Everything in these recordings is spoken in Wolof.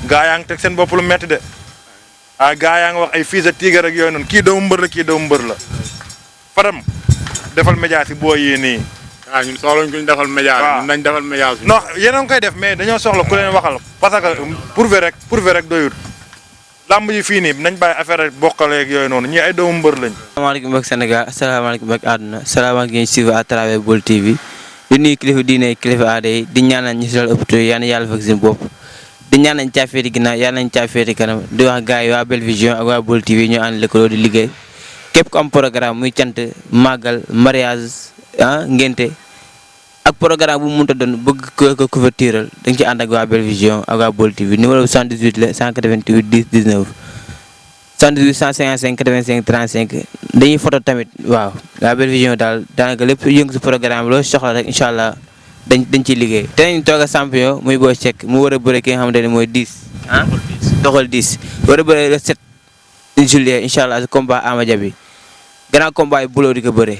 gaa yaa ngi teg seen bopp lu metti de gaa yaa ngi wax ay fils de tigre ak yooyu noonu kii doomu mbër la kii doomu mbër la Fadam defal média si boo yii nii. ñun soxlañ ko ñu defal média. waaw ñun nañ defal média. non yéen a ngi koy def mais dañoo soxla ku leen waxal parce que prouver rek doyut làmb yi fii nii nañ bàyyi affaire rek bokkaleeg yooyu noonu ñii ay doomu mbër lañ. asalaamaaleykum mbokk Sénégal asalaamaaleykum mbokk àdduna salaamaaleykum ngeen suivre à travers Baol TV di nuyu kilifa diine kilifa aada yi di ñaanal ñu si dal hôpital yal na yàlla fekk seen bopp di ñaanal ñu caafeeti ginnaaw yàlla nañ caafeeti kanam di wax gars yi waa Belle Vision ak waa Baol TV ñoo ànd lëkkaloo di liggéey képp ku am programme muy cant màggal mariage ngénte ak programme bu mu mënta doon bëgg ko couverture da nga ci ànd ak waa Belle Vision ak waa Baol TV numéro 78 la 188 10 19 78 155 85 35 dañuy photo tamit waaw waa Belle Vision daal daanaka lépp yëngu si programme loo soxla rek incha allah dañ ciy liggéey te nañ toog a champion muy Boy Seck mu war a bëre ki nga xamante ne mooy 10 doxal 10 war a bëre le 7 juillet incha allah si combat Ama Dia bi gannaaw combat yi buloo di ko bëre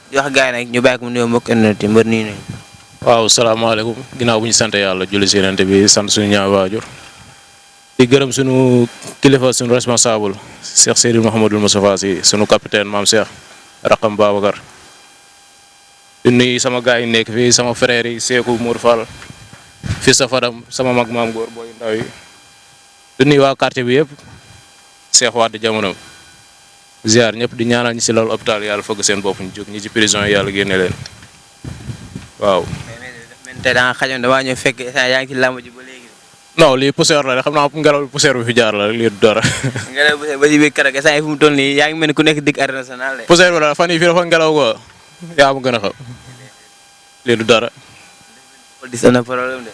di wax gars yi nag ñu bàyyi ko mu nuyoo mbokk internet mbër nii nañu. waaw salaamaaleykum ginnaaw bu ñu sant yàlla julli si yonent bi sant suñu ñaar waajur di gërëm suñu kilifa suñu responsable Cheikh Seydou Mouhamadul Moustapha Sy suñu capitaine maam Cheikh Rakam Babacar di nuyu sama gars yi nekk fii sama frère yi Seeku Mour Fall fii sa Fadam sama mag maam góor booy ndaw yi di nuyu waa quartier bi yëpp Cheikh Wade jamono ziar ñëpp di ñaanal ñi si loolu hôpital yàlla fëgg seen bopp ñu jóg ñi ci prison yi yàlla génne leen waaw. mais tey da nga xajoon damaa ñëw fekk yaa ngi ci làmb ji ba léegi. non lii poussière la xam naa ngelaw poussière bi fi jaar la lii du dara. ngelaw poussière ba ci biir kàr gi saa yi fu mu toll nii yaa ngi mel ni ku nekk dig arène nationale de. poussière bi la fan yii fii dafa ngelaw ko yaa ma gën a xam lii du dara. dis am na problème de.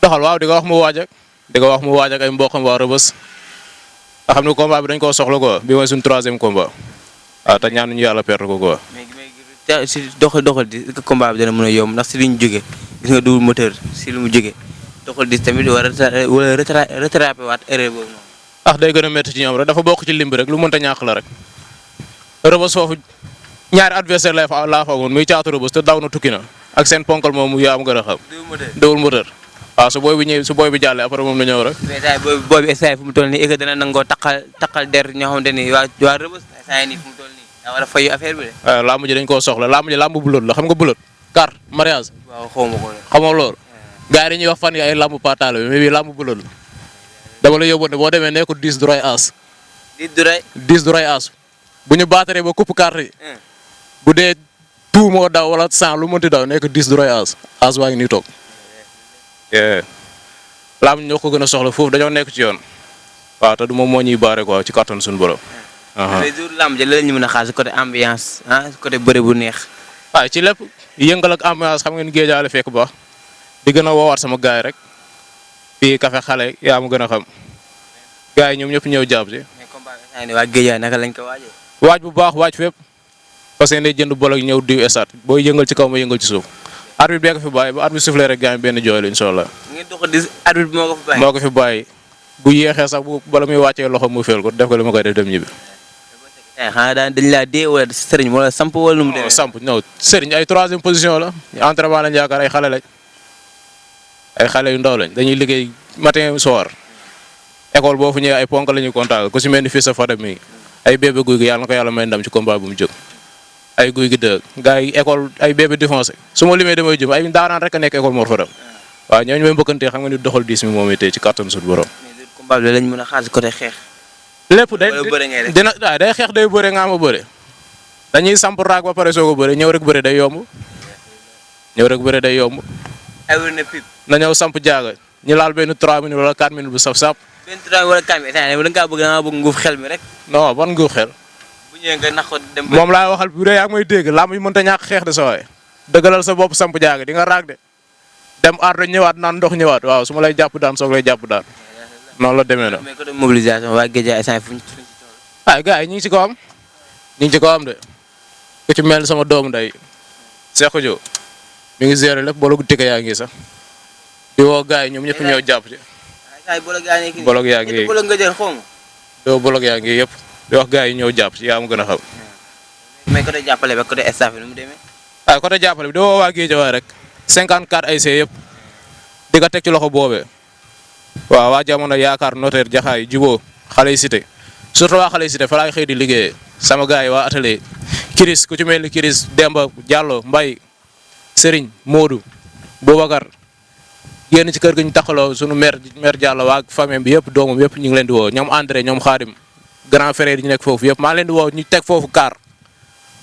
doxal waaw di ko wax mu waaj ak ay mboqam waa Rëbës nga xam ne combat bi dañ koo soxla quoi bi mooy suñu 3e combat waaw te ñaanuñu yàlla perte ko quoi. mais si doxal di combat bi dana mën a yomb ndax si li ñu jógee gis nga double moteur si li mu jógee doxal di tamit wala rattrapé waat erreur boobu noonu. day gën a métti ci ñoom rek dafa bokk ci limb rek lu mënta ñàkk la rek Rëbës foofu ñaari adversaire laa foogoon muy caatu Rëbës te daw na tukki na ak seen ponkal moom yaa am gën a xam. double moteur waaw su booy bi jàllee après moom la ñëw rek. mais saa booy bi instant fu mu toll nii est-ce que dana nangoo taqal der ñoo xamante ni waa Rëbës instant yii nii fu mu toll nii daa war a fayu affaire bi de. waaw làmb ji dañ koo soxla làmb ji làmb bulot la xam nga bulot carte mariage. waaw xaw ma ko de. xamoo loolu. gars yi dañuy wax fan yi ay làmb pataale bi mais bii làmb bulot la dama la yóbbu ne boo demee nekkul 10 du ray as. 10 du ray as bu ñu baataree ba coupe carte yi. bu dee tout moo daw wala 100 lu mënti daw nekk 10 du ray as waa ngi nii toog. làmb ñoo ko gën a soxla foofu dañoo nekk ci yoon waaw te du moom moo ñuy baare quoi ci kattan suñu borom. mais jour làmb ji la ñu mën a xaar si côté ambiance côté bëre bu neex. waaw ci lépp yëngal ak ambiance xam ngeen géejaale fekk ba di gën a woowaat sama gars yi rek fii café xale yaa ma gën a xam gars yi ñoom ñëpp ñëw jàpp si. mais combat bi waa géejaay naka lañ ko waajee. waaj bu baax waaj fépp parce que day jënd bolok ñëw diw estat booy yëngal ci kaw ma yëngal ci suuf. arbitre bi ko fi bàyyi ba arbitre soufflé rek gars yi benn jooy la incha allah. ngeen dox di arbitre bi moo ko fi bàyyi bu yéexee sax bala muy wàccee loxo mu fel ko def ko li ma koy def dem ñibbi. xanaa dañ laa dee wala sëriñ wala samp wala nu mu demee. samp non sëriñ ay 3e position la entraînement lañ yaakaar ay xale lañ ay xale yu ndaw lañ dañuy liggéey matin soir école boo fu ñëwee ay ponk la ñuy contact ku si mel ni fii sa Fadam mi ay bébé guy gi yàlla na ko yàlla may ndam ci combat bu mu jóg. ay guy gi dëgg gars yi école ay bébé défoncé su ma limee damay jëm ay daanaan rek a nekk école Mor Fadam waaw ñooñu may mbëkkantee xam nga ni doxal 10 mi moom itee ci kàttanu suñu borom. mais combat bi lañ mën a xaar si côté xeex. lépp day xeex day bëre nga ama bëre dañuy samp raag ba pare soog a bëre ñëw rek bëre day yomb na ñëw samp jaaga ñu laal benn 3 minutes wala 4 minutes bu saf-saf. benn 3 wala 4 minutes da nga bëgg nguuf xel mi rek. non ban nguuf xel. nga nax ko dem moom laay waxal bu dee yaa ngi may dégg làmb yi mënta ñàkk xeex de sa waay dëggalal sa bopp samp jaaga di nga raag de dem ardo ñëwaat naan ndox ñëwaat waaw su ma lay jàpp daan soog lay jàpp daan noonu la demee na. mais côté mobilisation waa Guédiawaye instant fu ñu waaw gars yi ñu ngi ci kawam de ku ci mel sama doomu nday Cheikh Dio mi ngi gérer lépp bologu tike yaa ngi sax di woo gars yi ñoom ñëpp ñëw jàpp ci. bolog yaa ngi doo bolog yaa ngi yëpp di wax gars yi ñëw jàpp ci yaa ma gën a xam. mais côté jàppale ba côté staff bi nu mu demee. waaw côté jàppale bi di woo waa Guédiawaye rek 54 ASC yëpp di ko teg ci loxo boobee waaw waa jamono yaakaar notaire jaxaay juboo xale yi cité surtout waa xale yi cité fa laay xëy di liggéeyee sama gars yi waa atelier Kiris ku ci mel ni Kiris Demba Diallo Mbaye Serigne Modou Boubacar génn ci kër gi ñu taxaloo sunu mère Diallo waa famille bi yëpp doomam yëpp ñu ngi leen di woo ñoom André ñoom Xaadim grand frère yi ñu nekk foofu yëpp maa leen di woo ñu teg foofu kaar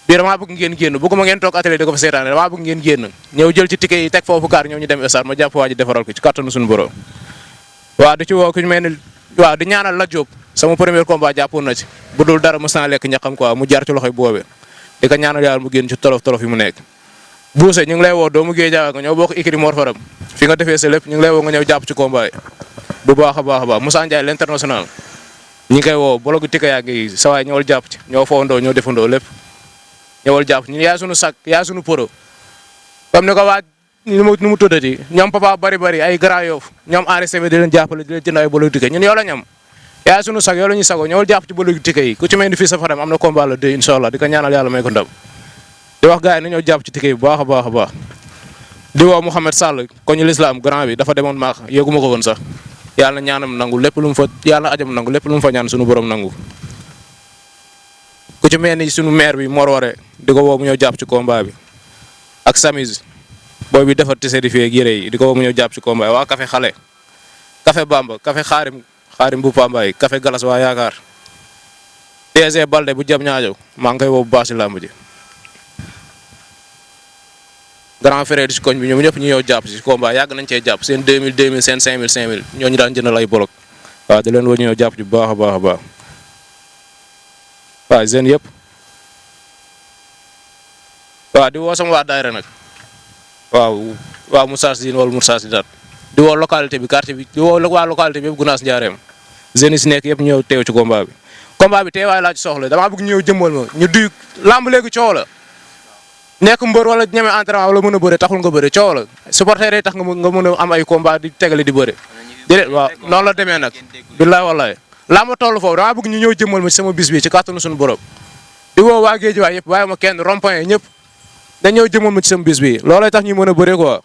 bii damaa bëgg ngeen génn bëgguma ngeen toog atelier di ko fa seetaane damaa bëgg ngeen génn ñëw jël ci ticket yi teg foofu kaar ñëw ñu dem stade ma jàpp waa ji defaral ko ci kattanu suñu borom waaw di ci woo ku ñu mel ni waaw di ñaanal la Diop sama premier combat jàppoon na ci bu dul dara mos naa lekk ñaxam quoi mu jaar ci loxoy boobe di ko ñaanal yàlla mu génn ci tolof yi mu nekk buuse ñu ngi lay woo doomu Géejawaay nga ñëw bokk ikri Mor Faram fi nga defee sa lépp ñu ngi lay woo nga ñëw jàpp ci combat yi bu baax a baax a baax Moussa Ndiaye l'international ñi ngi koy woo bologu tika yaa ngi sawaay ñëwal jàpp ci ñoo fowandoo ñoo defandoo lépp ñëwal jàpp ci ñu yaay sunu sac yaay sunu pro comme ni ko waa nu mu tuddati ñoom papa bari ay Grand Yoff ñoom ARCB di leen jàppale di leen jënd ay bologu tika ñun yow la ñam yaay sunu sac yow la ñuy sago ñëwal jàpp ci bologu tika yi ku ci mel ni fii sa Fadam am na combat la 2 incha allah di ko ñaanal yàlla may ko ndam di wax gars yi na ñëw jàpp ci tike yi bu baax a baax a baax di woo Mouhamed Sall ko ñu l'islam grand bi dafa demoon maax yéeguma ko woon sax yàlla na ñaanam nangu lépp lu mu fa yàlla ajam nangu lépp lu mu fa ñaan suñu borom nangu ku ci mel ni suñu maire bi Mor Waré di ko woo mu ñëw jàpp ci combat bi ak Samise booy bi defar tise di fii ak yére yi di ko woo mu ñëw jàpp ci combat yi waa café xale café Bamba café xaarim bu Pambaay café Galas waa yaakaar DG Balde bu jam ñaajo maa ngi koy woo bu baax ci làmb ji grand frère di si koñ bi ñoom ñëpp ñu ñëw jàpp si combat yàgg nañ cee jàpp seen 2000 seen 5000 ñooñu daan jëndal ay bolok waaw di leen woo ñëw jàpp ci bu baax a baax a baax waaw jeunes yëpp waaw di woo sama waa daayira nag waaw Moussa Sine wala Moussa Sine di woo localité bi quartier bi di woo waa localité bi yëpp Gunaas Njaareem jeunes yi si nekk yëpp ñëw teew ci combat bi teewaay laa ci soxla damaa bëgg ñëw jëmmal ma ñu duy lamb léegi coow la nekk mbër wala ñeme entraînement wala mën a bëre taxul nga bëre coow la supporter yi tax nga mën a am ay combat di tegale di bëre déedéet waaw noonu la demee nag billaay wallaay laa ma toll foofu damaa bëgg ñu ñëw jëmmal ma ci sama bis bi ci kàttanu suñu borom di woo waa Géejawaay yëpp waaye ma kenn rond-point ñëpp dañ ñëw jëmmal ma ci sama bis bi loolay tax ñu mën a bëre quoi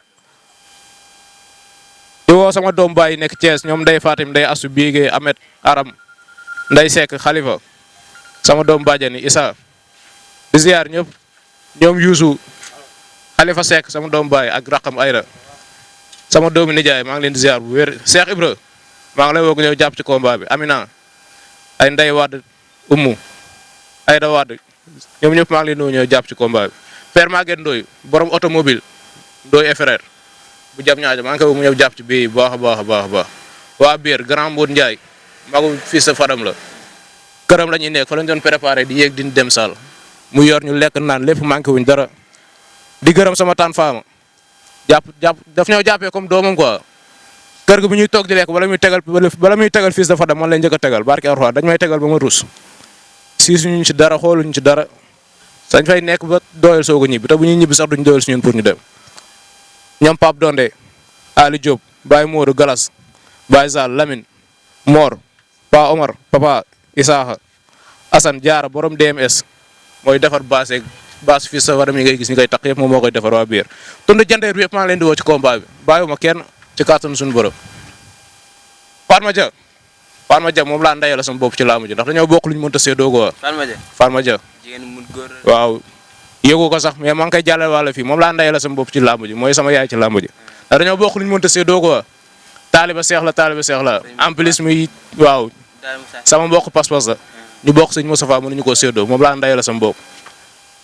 di woo sama doom baay nekk Thiès ñoom Ndeye Fatim Ndeye Assou Biége Ahmed Aram Ndeye Seck Khalifa sama doom bàjjani Issa di ziar ñëpp ñoom Youssou Khalifa Seck sama doom baay ak Rakam Ayra sama doomu nijaay maa ngi leen di ziar bu wér Cheikh Ibra maa ngi lay woo ñëw jàpp ci combat bi Amina ay Ndeye Wade Oumou Ayda Wade ñoom ñëpp maa ngi leen di woo ñëw jàpp ci combat bi Père Maguette Ndoye borom automobile Ndoye frère bu jam ñaajo maa ngi koy woo mu ñëw jàpp ci bii bu baax a baax a baax a baax waa biir Grand Mbodj Ndiaye magu fii sa Fadam la këram la ñuy nekk fa lañ doon préparé di yéeg di dem saal mu yor ñu lekk naan lépp manqué wuñ dara di gërëm sama tànn faama jàpp daf ñoo jàppee comme doomam quoi kër gi bu ñuy toog di lekk bala muy tegal fils de Fadam man lay njëkk a tegal barke Alxuraan dañ may tegal ba ma rus si suñu ci dara xooluñu ci dara sañ fay nekk ba doyal soog a ñibbi te bu ñuy ñibbi sax duñ doyal si ñun pour ñu dem ñoom Pape Donde Ali Diop Baye Modou Galas Baye Zal Lamine Mor Pa Omar Papa Isaaxa Assane Diarra borom DMS mooy defar baase fii sa Fadam yi ngay gis ñu koy takk yëpp moom moo koy defar waa biir tund jandeer bi yëpp maa ngi leen di woo ci combat bi bàyyiwuma kenn ci kàttanu suñu borom Fatma Dia moom laa ndeyal sama bopp ci laamu ji ndax dañoo bokk lu ñu mënta séedoo ko Fatma Dia waaw yëgu ko sax mais maa ngi koy jàllale wàlla fii moom laa ndeyal sama bopp ci laamu ji mooy sama yaay ci laamu ji ndax dañoo bokk lu ñu mënta séedoo ko taaliba seex la en plus muy waaw sama mbokk pas-pas la ñu bokk sëñ Moustapha mënuñu koo séedoo moom laa ndeyal sama bopp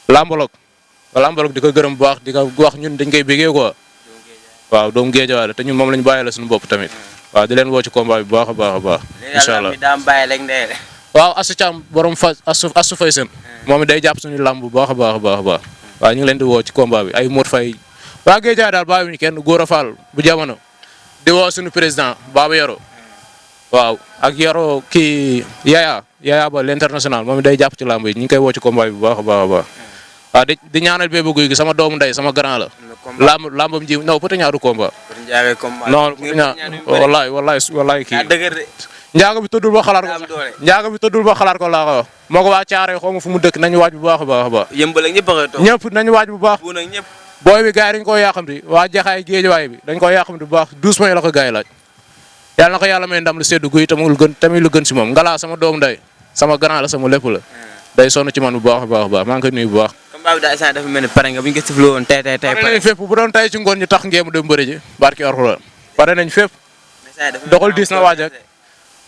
lambolog di ko gërëm bu baax di ko wax ñun dañ koy bégee quoi waaw doomu Géejawaay la te ñun moom lañu bàyyi la suñu bopp tamit waaw di leen woo ci combat bi bu baax a baax a baax incha allah waaw Assou Thiam borom Assou Faye seen moom it day jàpp suñu lamb bu baax a baax a baax a baax waaw ñu ngi leen di woo ci combat bi ay Mour Faye waa Géejawaay daal bàyyiwuñu kenn Gora Fall bu jamono di woo suñu président Baba Yoro waaw ak Yoro kii Yaya ba l'international moom it day jàpp ci lamb yi ñu ngi koy woo ci combat bi bu baax a baax a baax waaw di ñaanal Bébé Gouy Gui sama doomu ndey sama grand la lambam ji non peut-être ñaari combat non wallaay kii njaago bi tëddul ba xalaat ko laa ko wax moo ko waa caare xaw ma fu mu dëkk nañu waaj bu baax a baax a baax ñëpp nañu waaj bu baax booy bi gars yi dañu koy yàqamti waa jaxaay Géejawaay bi dañ koy yàqamti bu baax 12 points la ko gars yi laaj yàlla na ko yàlla may ndam lu seddu guy tamit lu gën si moom Ngalla sama doom nday sama grand la sama lépp la day sonn ci man bu baax a baax maa ngi koy nuyu bu baax. combat bi daal instant dafa mel ni pare nga bu ñu ko sifloo woon tey pare nañ fépp bu doon tey ci ngoon ñu tax ngeen dem bëri ji barki Alxuraan pare nañ fépp doxal diis na waaj ak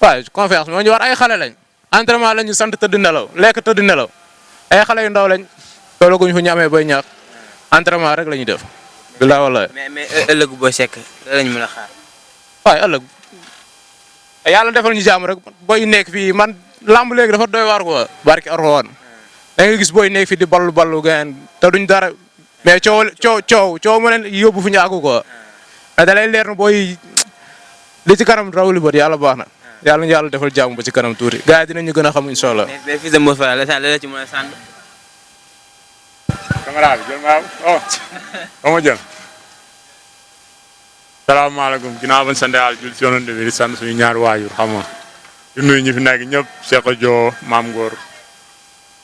waaw confiance moo ñu war ay xale lañ entraînement lañ ñu sant tëdd nelaw lekk tëdd nelaw ay xale yu ndaw lañ toolaguñ fu ñu amee bay ñaax entraînement rek la ñuy def. bilaay wallaay mais ëllëgu Boy Seck lan lañ mën a xaar. waaye ëllëg yàlla defal ñu jàmm rek booy nekk fii man lamb léegi dafa doy waar quoi barki Alxuraan da nga gis booy nekk fii di ballu gën te duñ dara mais coow mu leen yóbbu fu ñu àggu quoi mais da lay leer na booy li ci kanam raw li bët yàlla baax na yàlla ñu yàlla defal jàmm ba ci kanam tuuti gars yi dinañu gën a xam incha allah. mais fils de Mor Fadam la ci mën a sànni. caméra bi jël ma jël. salaamaaleykum ginnaaw bañ sant yàlla jul si yonent bi di sant suñu ñaari waajur xam nga di nuyu ñi fi nekk ñëpp Cheikh Dio Maam Ngor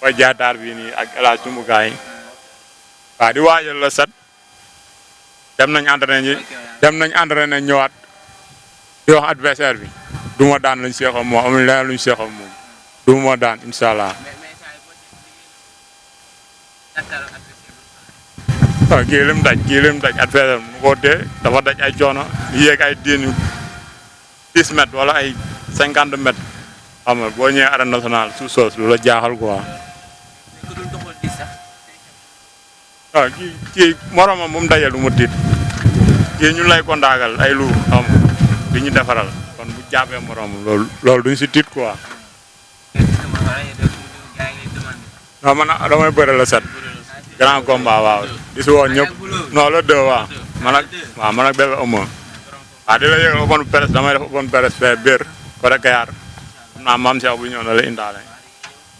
ba jaataar bii nii ak El Hadj Tumbukaay waaw di waajal la set dem nañ entraîné ñëwaat di wax adversaire bi du ma daan lañ seexam moom amul leneen luñ seexam moom du ma daan incha allah. waaw kii lim daj adversaire mu ko dee dafa daj ay coono yéeg ay diin yu 10 mètres wala ay 50 mètres xam nga boo ñëwee arène nationale su soos lu la jaaxal quoi. waaw kii moromam mu dajal du mu tiit kii ñu lay kondaagal ay lu xam di ñu defaral kon bu jàppee moromam loolu duñ si tiit quoi. non man damay bëre la set. grand combat waaw di si woo ñëpp non le 2 waaw man ak bébé Omo waaw di la yëgal open presse damay def open presse fee biir côté Kayar xam naa maam Cheikh bu ñëw na la indaale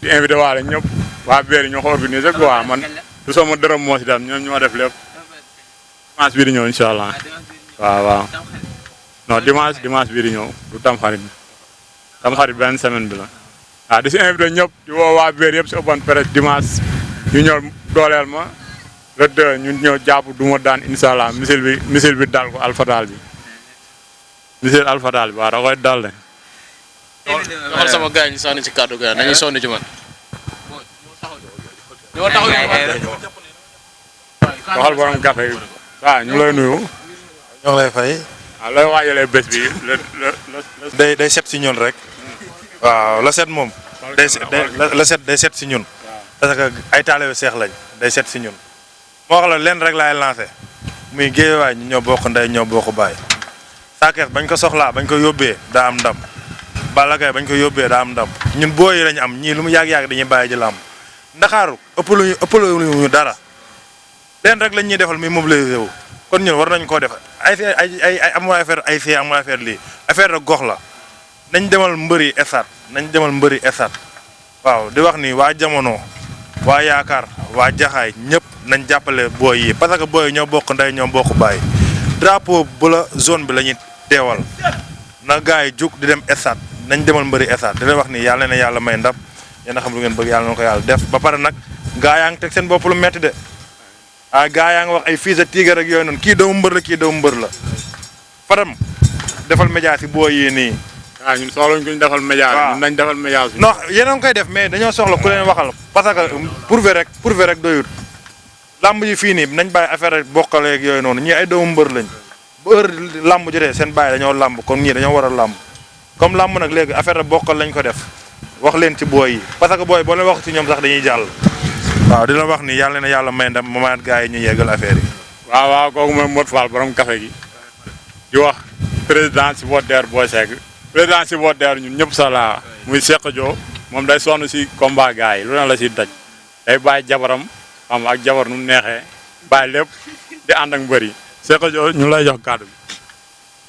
di invité waale ñëpp waa biir ñoo ko organisé quoi man du sama dërëm moo si dem ñoom ñoo def lépp dimanche bii di ñëw incha allah waaw non dimanche bii di ñëw du tamxarit benn semaine bi la waaw di si invité ñëpp di woo waa biir yëpp si open presse dimanche ñu ñëw dooleel ma le 2 ñu ñëw jàpp du ma daan incha allah misil bi dal ko alfatal bi waaw da koy dal de. waxal sama gars yi ñu sànni ci kàddu gars nañu sonn ci man. waxal borom café yi waaw ñu lay nuyu. ñoo lay fay. waaw looy waajalee bés bi day set si ñun rek. waaw la set moom. la set day set si ñun. parce que ay taalibe seex lañ day set si ñun. moo wax la leen rek laay lancé muy Géejawaay ñu ñoo bokk ndey ñoo bokk baay. Sakess bañ ko soxlaa bañ ko yóbbee daa am ndam. Balla Gaye bañ ko yóbbee daa am ndam ñun booy yi lañu am ñii lu mu yàgg-yàgg dañuy bàyyi ji làmb Ndakaaru ëppaluñu dara leen rek lañ ñuy defal muy mobilisé wu kon ñun war nañ koo def ay amul affaire ay fii amul affaire lii affaire de gox la nañ demal mbëri esat waaw di wax ni waa jamono waa yaakaar waa jaxaay ñëpp nañ jàppale booy yi parce que booy yi ñoo bokk ndey ñoo bokk bàyyi drapeau bu la zone bi la ñuy teewal na gars yi jug di dem esat nañ demal mbëri esat di leen wax ni yàlla na yàlla may ndam yéen a xam lu ngeen bëgg yàlla na ko yàlla def ba pare nag gaa yaa ngi teg seen bopp lu metti de gaa yaa ngi wax ay fils de tigre ak yooyu noonu kii doomu mbër la Fadam defal média si booy yi nii. waaw ñun soxlañ ko ñu defal média ñun nañ defal média suñu. non yéen a ngi koy def mais dañoo soxla ku leen waxal parce que prouver rek doyut lamb yi fii nii nañ bàyyi affaire bokkale ak yooyu noonu ñii ay doomu mbër lañ bu heure lamb jotee seen bàyyi dañoo lamb kon ñii dañoo war a lamb comme lamb nag léegi affaire bokkal lañ ko def wax leen ci booy yi parce que booy boo leen wax ci ñoom sax dañuy jàll. waaw di la wax ni yàlla na yàlla may ndam ma mayaat gars yi ñu yeggal affaire yi. waaw kooku mooy Modou Fall borom café gi di wax président supporter Boy Seck président supporter ñun ñëpp sa la muy Cheikh Dio moom day sonn si combat gars yi lu ne la si daj day bàyyi jabaram xam ak jabar nu mu neexee bàyyi lépp di ànd ak mbër yi Cheikh Dio ñu lay jox kàddu bi.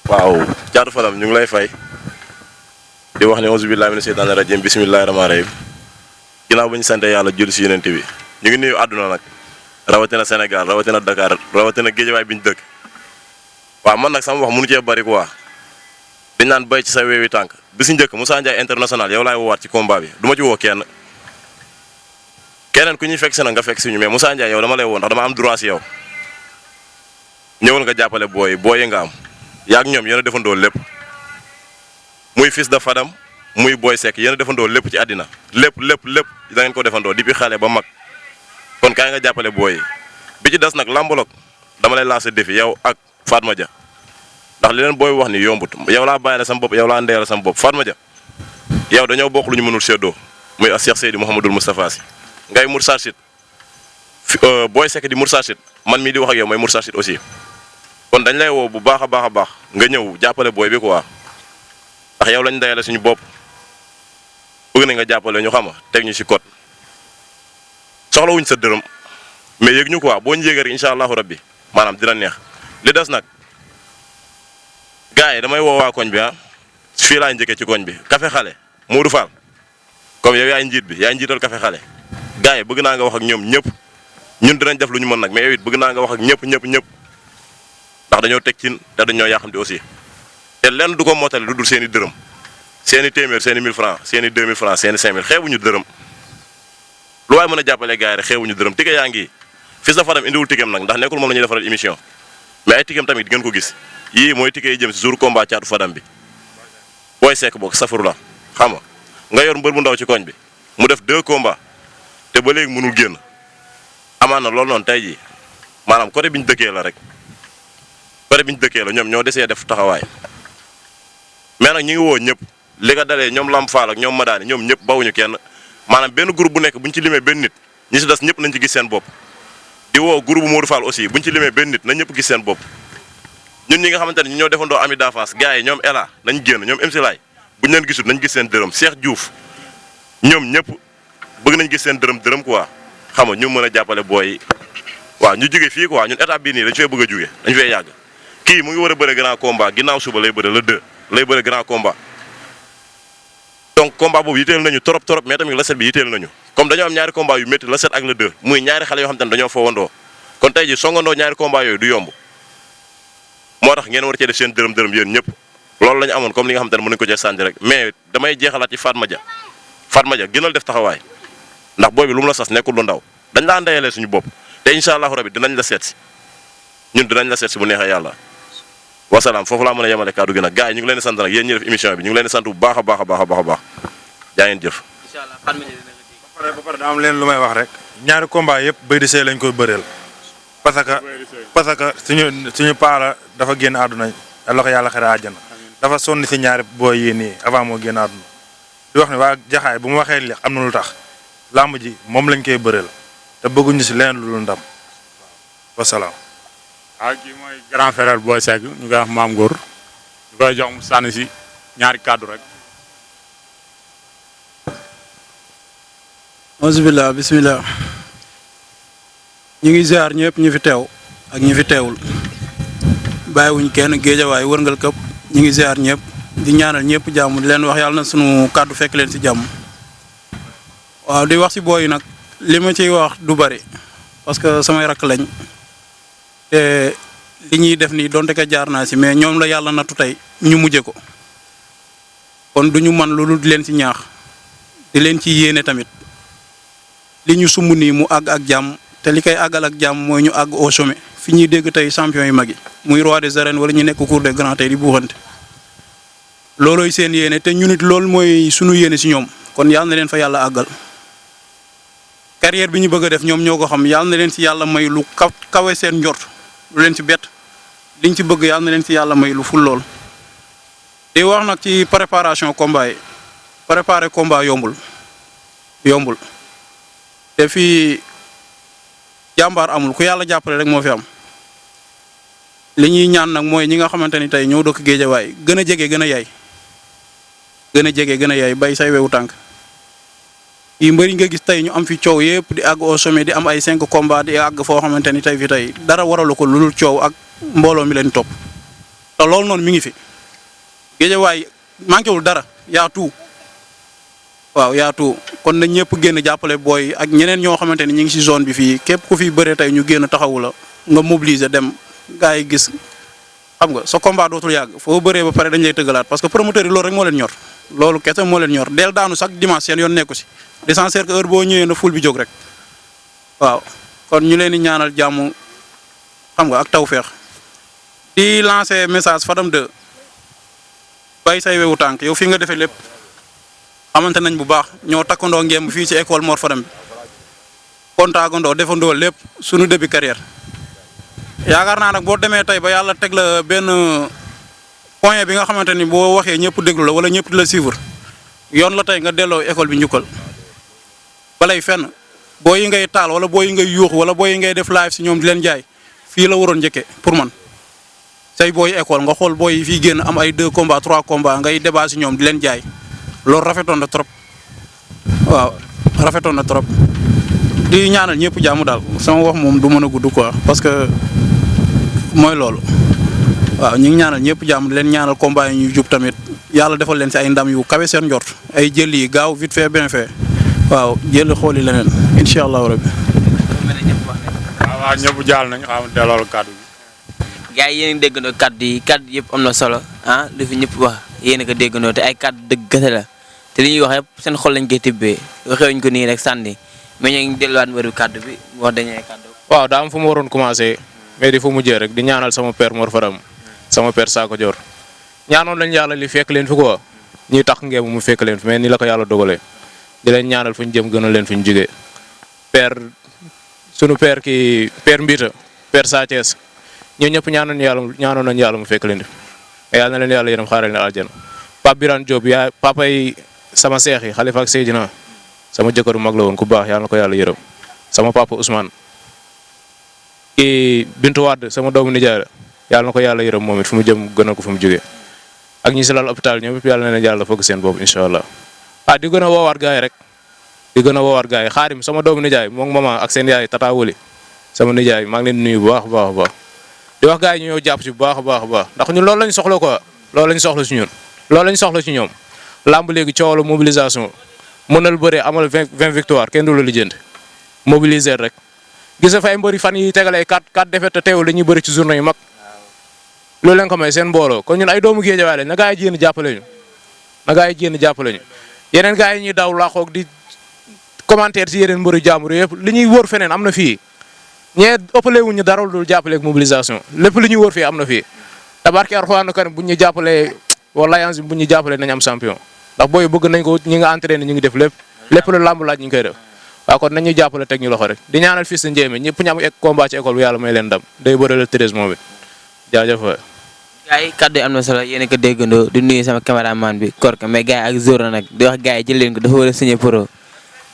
waaw Thiatou Fadam ñu ngi lay fay di wax ne auzu billaahi mina seytaani rajiim bismillaahi rahmaani rahiim ginnaaw ba ñu sant yàlla julli si yonent bi ñu ngi nuyu àdduna nag rawatina Sénégal rawatina Dakar rawatina Géejawaay bi ñu dëkk waaw man nag sama wax mënu cee bari quoi dañ naan bay ci sa weewi tànk bi si njëkk Moussa Ndiaye international yow laay woowaat ci combat bi du ma ci woo keneen ku ñuy fekk si nag nga fekk si ñu mais Moussa Ndiaye yow dama lay woo ndax dama am droit si yow ñëwal nga jàppale booy yi nga am yaa ak ñoom yéen a defandoo lépp muy Fils de Fadam muy Boy Seck yéen a defandoo lépp ci àddina lépp da ngeen ko defandoo depuis xale ba mag kon kaay nga jàppale booy yi bi ci des nag lambolog dama lay lancer défi yow ak Fatma Dia ndax li leen booy wax ni yombut yow laa bàyyi la sama bopp yow laa ndeyal sama bopp Fatma Dia yow dañoo bokk lu ñu mënul séddoo muy Cheikh Seydi Mouhamadul Moustapha Sy ngay Moustarchid Boy Seck di Moustarchid man mii di wax ak yow mooy Moustarchid aussi kon dañ lay woo bu baax a baax nga ñëw jàppale booy bi quoi ndax yow lañ ndeyale suñu bopp bëgg nañ nga jàppale ñu xama teg ñu ci code soxlawuñ sa dërëm mais yëg ñu quoi boo ñu yëgee rek incha allahu rabbi maanaam dina neex li des nag gars yi damay woo waa koñ bi fii laa njëkkee ci koñ bi café xale Modou Fall comme yow yaay njiit bi yaay njiital café xale gars yi bëgg naa nga wax ak ñoom ñëpp ñun dinañ def lu ñu mën nag mais yow it bëgg naa nga wax ak ñëpp ndax dañoo teg cin te dañoo yàqamti aussi te lenn du ko mottali lu dul seen i dërëm seen i téeméer seen i 1000 francs seen i 2000 francs seen i 5000 xeebuñu dërëm lu waay mën a jàppale gars yi rek xeebuñu dërëm tike yaa ngi Fils de Fadam indiwul tikem nag ndax nekkul moom la ñuy defaral émission mais ay tikem tamit ngeen ko gis yii mooy tike yi jëm si jour combat Caatu Fadam bi Boy Seck boog safuru la xam nga yor mbër bu ndaw ci koñ bi mu def 2 combats te ba léegi mënul génn amaan na loolu noonu tey jii maanaam côté bi ñu dëkkee la rek côté bi ñu dëkkee la ñoom ñoo desee def taxawaay mais nag ñu ngi woo ñëpp li nga dalee ñoom Lam Fall ak ñoom Madani ñoom ñëpp bawuñu kenn maanaam benn groupe bu nekk bu ñu ci limee benn nit ñi si des ñëpp nañ ci gis seen bopp di woo groupe Modou Fall aussi bu ñu ci limee benn nit nañ ñëpp gis seen bopp ñun ñi nga xamante ne ñu ñoo defandoo ami d'enfance gars yi ñoom Ela nañ génn ñoom MC Laay bu ñu leen gisul nañ gis seen dërëm Cheikh Diouf ñoom ñëpp bëgg nañ gis seen dërëm quoi xam nga ñu mën a jàppale booy yi waaw ñu jóge fii quoi ñun étape bii nii dañ fay bëgg a jóge dañ fay yàgg kii mu ngi war a bëre grand combat ginnaaw suba lay bëre le 2 lay bëre grand combat donc combat boobu yitteel nañu trop mais tamit la set bi yitteel nañu comme dañoo am ñaari combat yu métti la set ak le 2 muy ñaari xale yoo xam te ne dañoo foowandoo kon tey ji songandoo ñaari combat yooyu du yomb moo tax ngeen war cee def seen dërëm yéen ñëpp loolu la ñu amoon comme li nga xam te ne mën nañu ko cee sànni rek mais damay jeexalaat ci Fatma Dia gënal def taxawaay ndax booy bi lu mu la sas nekkul lu ndaw dañ laa ndeyalee suñu bopp te incha allahu rabi dinañ la seet si ñun dinañ la seet si bu neexee yàlla wasalaam foofu laa mën a yemale kàddu gi nag gars yi ñu ngi leen di sant nag yéen ñi def émission bi ñu ngi leen di sant bu baax a baax jaa ngeen jëf. ba pare daa am leen lu may wax rek ñaari combat yëpp Béy di Sey lañ koy bëreel parce que suñu paala dafa génn àdduna la ko yàlla xare àjjana dafa sonn si ñaari booy yi nii avant moo génn àdduna di wax ne waa jaxaay bu mu waxee li am na lu tax làmb ji moom lañ koy bëreel te bëgguñu si leneen lu dul ndam wasalaam. kii mooy grand frère Boy Seck ñu koy wax Maam Góor ñu koy jox mu sànni si ñaari kàddu rek. auzubillah bismillah ñu ngi ziar ñëpp ñu fi teew ak ñi fi teewul bàyyiwuñ kenn géejawaay wërngal këpp ñu ngi ziar ñëpp di ñaanal ñëpp jàmm di leen wax yàlla na sunu kàddu fekk leen si jàmm waaw di wax si booy nag li ma ciy wax du bari parce que samay rakk lañ te li ñuy def nii donte ka jaar naa si mais ñoom la yàlla nattu tey ñu mujje ko kon du ñu man loolu di leen si ñaax di leen ci yéene tamit li ñu sumb nii mu àgg ak jàmm te li koy àggal ak jàmm mooy ñu àgg au sommet fi ñuy dégg tey champion yu mag yi muy roi des arènes wala ñu nekk cour des grands tey di buuxante loolooy seen yéene te ñu nit loolu mooy sunu yéene si ñoom kon yàlla na leen fa yàlla àggal carrière bi ñu bëgg a def ñoom ñoo ko xam yàlla na leen si yàlla may lu kawe seen njort lu leen si bett liñ ci bëgg yàlla na leen si yàlla may lu ful lool. di wax nag ci préparation combat yi préparer combat yombul te fii jàmbaar amul ku yàlla jàppale rek moo fi am li ñuy ñaan nag mooy ñi nga xamante ni tey ñoo dëkk géejawaay gën a jege gën a yaay bay say wewu tànk yi mbëri nga gis tey ñu am fi coow yëpp di àgg au sommet di am ay 5 combats di àgg foo xamante ni tey fi tey dara waralu ko lu dul coow ak mbooloo mi leen topp te loolu noonu mi ngi fi géejawaay manqué wul dara yaatu waaw yaatu kon na ñëpp génn jàppale booy ak ñeneen ñoo xamante ni ñu ngi ci zone bi fii képp ku fi bëree tey ñu génn taxawu la nga mobiliser dem gars yi gis xam nga sa combat dootul yàgg foo bëree ba pare dañ lay tëggalaat parce que promoteur yi loolu rek moo leen ñor loolu kese moo leen ñor del daanu chaque dimanche seen yoon nekku si l'essentiel que heure boo ñëwee na ful bi jóg rek waaw kon ñu leen di ñaanal jàmm xam nga ak tawféex di lancer message Fadam 2 bàyyi say wewu tànk yow fii nga defee lépp xamante nañ bu baax ñoo takkandoo ngemb fii ci école Mor Fadam bi kontaagandoo defandoo lépp suñu début carrière yaakaar naa nag boo demee tey ba yàlla teg la benn point bi nga xamante ni boo waxee ñëpp déglu la wala ñëpp di la suivre yoon la tey nga delloo école bi njukkal balay fenn boo yi ngay taal wala boo yi ngay yuux wala boo yi ngay def live si ñoom di leen jaay fii la waroon njëkkee pour man say booy école nga xool booy yi fii génn am ay 2 combats 3 combats ngay débat si ñoom di leen jaay loolu rafetoon na trop waaw rafetoon na trop di ñaanal ñëpp jàmm daal sama wax moom du mën a gudd quoi parce que mooy loolu waaw ñu ngi ñaanal ñëpp jàmm di leen ñaanal combat yi ñuy jub tamit yàlla defal leen si ay ndam yu kawe seen njort ay jël yi gaaw vite fait bien fait waaw jël xooli leneen incha allahu rabbi. waaw ñëpp jaal nañu xam te loolu kàddu gi. gars yi yéen a ngi déggandoo kàddu yëpp am na solo ah lu fi ñëpp wax yéen a ko déggandoo te ay kàddu dëgg gëte la te li ñuy wax yëpp seen xol lañ koy tibbee waxewuñ ko nii rek sànni mais ñoo ngi delluwaat mbëru kàddu bi mu wax dañuy kàddu. waaw daa am fu mu waroon commencé mais di fu mujjee rek di ñaanal sama père Mor Fadam sama père Sakho Dior ñaanoon lañ yàlla li fekk leen fi quoi ñuy tax ngeen mu fekk leen fi mais ni la ko yàlla dogalee di leen ñaanal fu ñu jëm gënal leen fu ñu jugee père sunu père kii père Mbita père Sa Thiès ñoo ñëpp ñaanoon nañu yàlla mu fekk leen fi yàlla na leen yàlla yërëm xaaral leen aljana Pape Birane Diop yaay papa yi sama seex yi Khalifa ak Seydina sama jëkkëru mag la woon ku baax yàlla na ko yàlla yërëm sama papa Ousmane kii Bintu Wade sama doomu nijaay la yàlla na ko yàlla yërëm moom it fu mu jëm gënal ko fu mu jógee ak ñi si lal hôpital ñoom it yàlla na leen yàlla fëgg seen bopp incha allah di gën a woowaat gars yi rek di gën a woowaat gars yi Xaadim sama doomu nijaay moom mama ak seen yaay Tata Wuli sama nijaay maa ngi leen di nuyu bu baax a baax a baax di wax gars yi ñu ñëw jàpp ci bu baax a baax a baax ndax ñun loolu lañ soxla quoi loolu lañ soxla ci ñun loolu lañ soxla ci ñoom làmb léegi coow la mobilisation mënal bëree amal 20 victoire kenn du la lijjanti mobiliser rek gis nga fa ay mbëri fan yi tegalee 4 défaites te teewul dañuy bëri ci journée yu mag loolu leen ko may seen mbooloo kon ñun ay doomu Géejawaay lañ na gaa yi jéem jàppale ñu na gaa yi jéem jàppale ñu yeneen gaa yi ñuy daw laaxoog di commentaire ci yeneen mbëri jàmbur yëpp li ñuy wër feneen am na fii ñee ëppale wuñ ñu dara dul jàppale ak mobilisation lépp li ñuy wër fii am na fii tabarki Alxuraan kan bu ñu jàppalee wala yans bu ñu jàppalee nañ am champion ndax booy bëgg nañ ko ñi nga entraîné ñu ngi def lépp lu làmb laaj ñu ngi koy def waaw kon nañu jàppale teg ñu loxo rek di ñaanal fils de Ndiémé ñëpp ñu am combat ci école bi yàlla may leen ndam day bëre le 13 moom it jaajëf waay. gars yi kàddu yi am na solo yéen a ko déggandoo di nuyu sama caméraman bi Korka mais gars yi ak Zora nag di wax gars yi jël leen ko dafa war a signé pro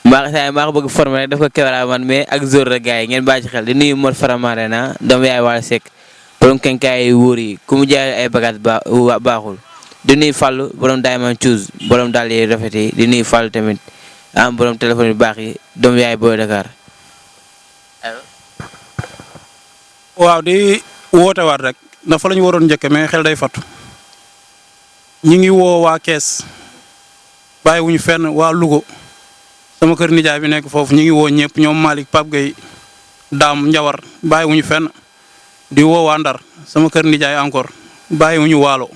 maa ko bëgg former rek daf ko caméraman mais ak Zora gars yi ngeen bàyyi ci xel di nuyu Mor Faramare na doomu yaay Wala Seck borom kenkaay wóor yi ku mu jaay ay bagages baaxul di nuyu Fallou borom Diamond Choose borom dàll yi rafet yi di nuyu Fallou tamit am borom téléphone yu baax yi doomu yaay Boy Dakar. waaw di woote waat rek ndax fa la ñu waroon njëkke mais xel day fattu ñi ngi woo waa Kees bàyyiwuñu fenn waa Louga sama kër nijaay bi nekk foofu ñi ngi woo ñëpp ñoom Malick Pape Gueye Daam Njawar bàyyiwuñu fenn di woo waa Ndar sama kër nijaay encore bàyyiwuñu Waalo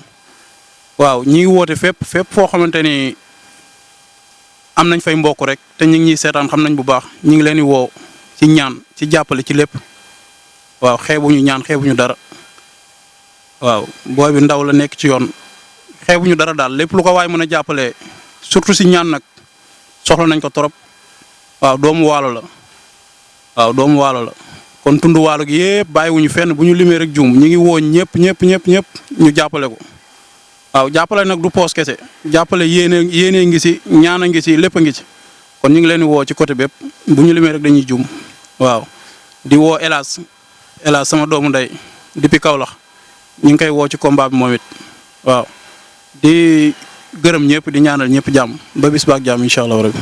waaw ñi ngi woote fépp foo xamante ni am nañ fay mbokk rek te ñu ngi ñuy seetaan xam nañ bu baax ñi ngi leen di woo ci ñaan ci jàppale ci lépp waaw xeebuñu ñaan xeebuñu dara waaw booy bi ndaw la nekk ci yoon xeebuñu dara daal lépp lu ko waay mën a jàppale surtout si ñaan nag soxla nañ ko trop waaw doomu waalo la kon tund waalo gi yëpp bàyyiwuñu fenn bu ñu limee rek juum ñu ngi woo ñëpp ñu jàppale ko waaw jàppale nag du poos kese jàppale yéene ngi si ñaan a ngi si lépp a ngi ci kon ñu ngi leen di woo ci côté bépp bu ñu limee rek dañuy juum waaw di woo Elas sama doomu ndey depuis Kaolack ñu ngi koy woo ci combat bi moom it waaw di gërëm ñëpp di ñaanal ñëpp jàmm ba bis baak jàmm incha allah rabbi.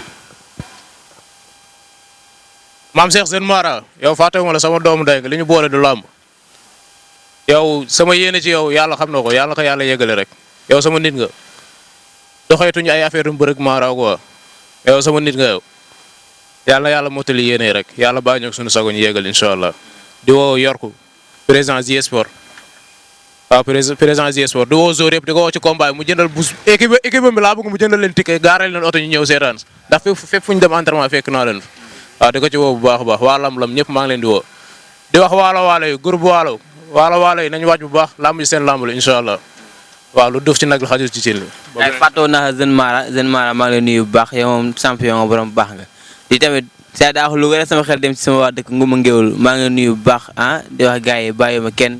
maam Cheikh Sène Mara yow fàttewuma la sama doomu ndey nga li ñu boole du làmb yow sama yéene ci yow yàlla xam na ko yàlla ko yàlla yegale rek yow sama nit nga doxeetuñu ay affaire yu mbërëg Mara quoi yow sama nit nga yow yàlla yàlla mottali yéene rek yàlla bàyyi ñu suñu sago ñu yegal incha allah di woo Yorku président J Sport waaw président J Sport di woo Zor yëpp di ko woo ci combat mu jëndal bus équipe bi laa bëgg mu jëndal leen ticket gaaral leen oto ñu ñëw seetaan ndax fépp fu ñu dem entraînement fekk naa leen waaw di ko ci woo bu baax a baax waa lam-lam ñëpp maa ngi leen di woo di wax waalo yi groupe waalo yi nañu wàcc bu baax lamb ji seen lamb la incha allah waaw lu duuf ci nag lu xajul ci cin li. ay fàttoo naa Jeune Mara maa ngi lay nuyu bu baax yow moom champion nga borom baax nga di tamit saa daa wax lu wér sama xel dem ci sama waa dëkk Nguma Ngéwul maa ngi lay nuyu bu baax ah di wax gars yi bàyyi ma kenn